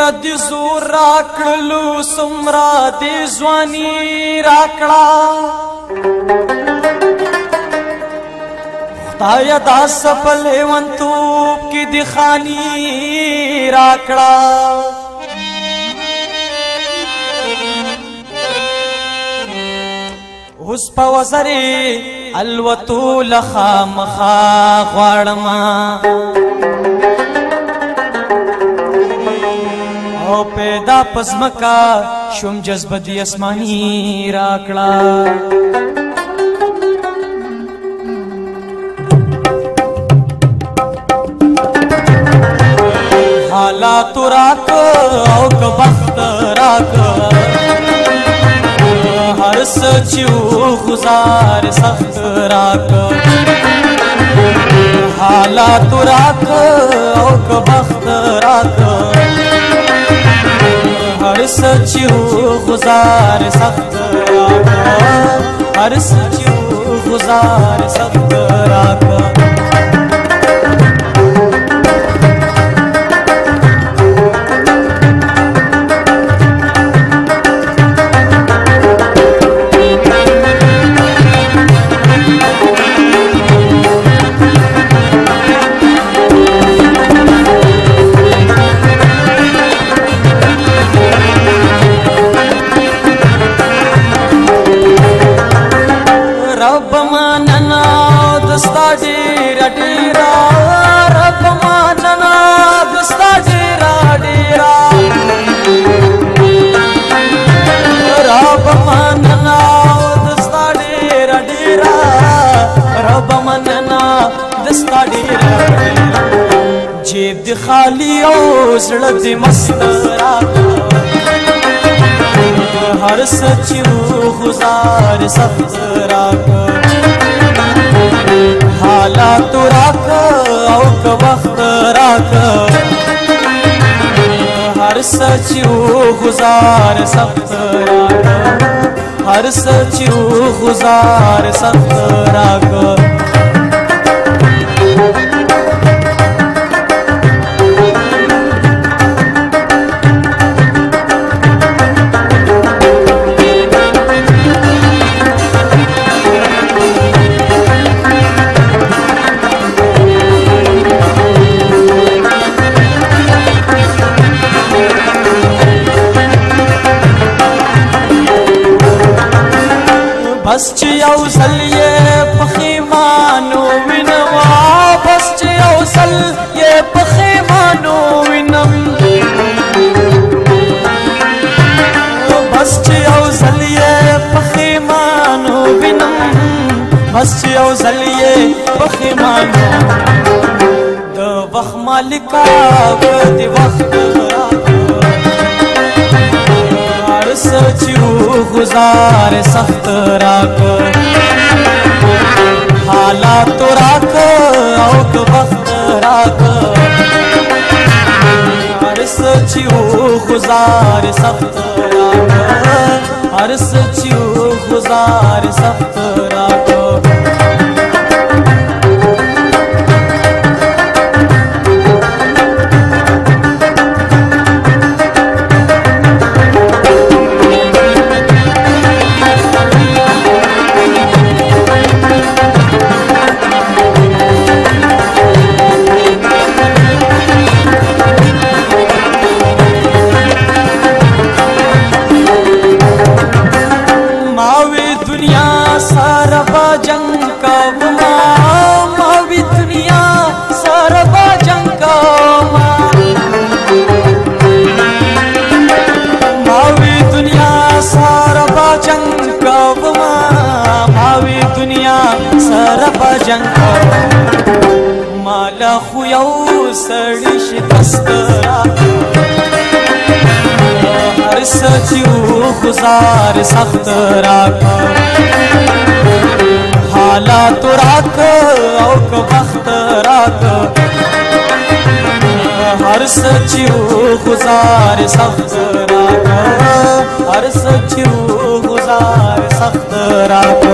سمرا دی زور راکړلو سمرا دی ځواني راکړه خدایا دا سفل ونتوب کی دی خانی راکړه اوس په وزرې الوتو لخا مخا غواړما او پیدا پزمکا شوم جذبه دی اسمانی راکړه حالات راک او که بخت راک हर सचिव गुजार सख्त राक हालात राक औक बख्त राक हर सचिव गुजार सख्त राक हर सचिव गुजार सख्त राक रब मानना दस्ता डेरा डेरा रब मानना दस्ता डेरा डेरा रब मानना दस्ता डेरा डेरा रब मानना दस्ता डेरा जेब दी खाली ओ ज़ड़ दी मस्त राका हर सचिव गुजार सख्त राक हालात राक औक वक्त राक हर सचिव गुजार सख्त राक हर सचिव गुजार सख्त राक बस चियाउ सल ये पखीमानो विनवा बस चियाउ सल ये पखीमानो विनम बस चियाउ सल ये पखीमानो विनम बस चियाउ सल ये पखीमानो द वक्त मालिका द वक्त सचिव गुजार सख्त राक हालात राक औक वक्त राक हर सचिव गुजार सख्त राक हर सचिव गुजार सख्त राक जंग का मावी दुनिया सरबा जंग का मावी दुनिया सरबा जंग का मावी दुनिया सरबा जंग का माला खुयाउ सड़िश दस्तरा हर सचिव गुजार सख्त राक हालात राक औक वक्त राक हर सचिव गुजार सख्त राक हर सचिव गुजार सख्त राक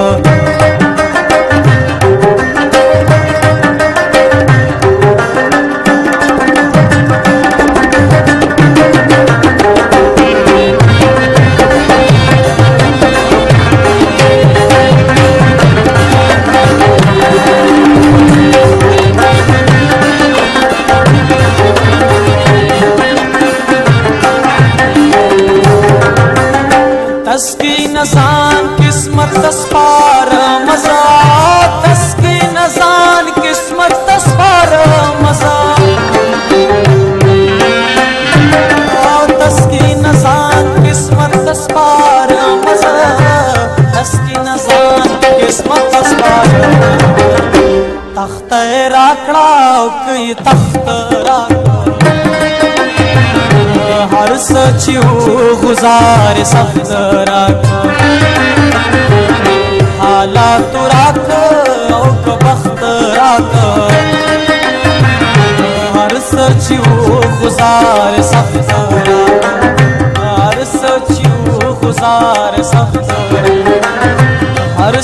तख्त राक हर सचिव गुजार सख्त राक हालात राक औक बख्त राक हर सचिव गुजार सख्त राक हर सचिव गुजार सख्त राक हर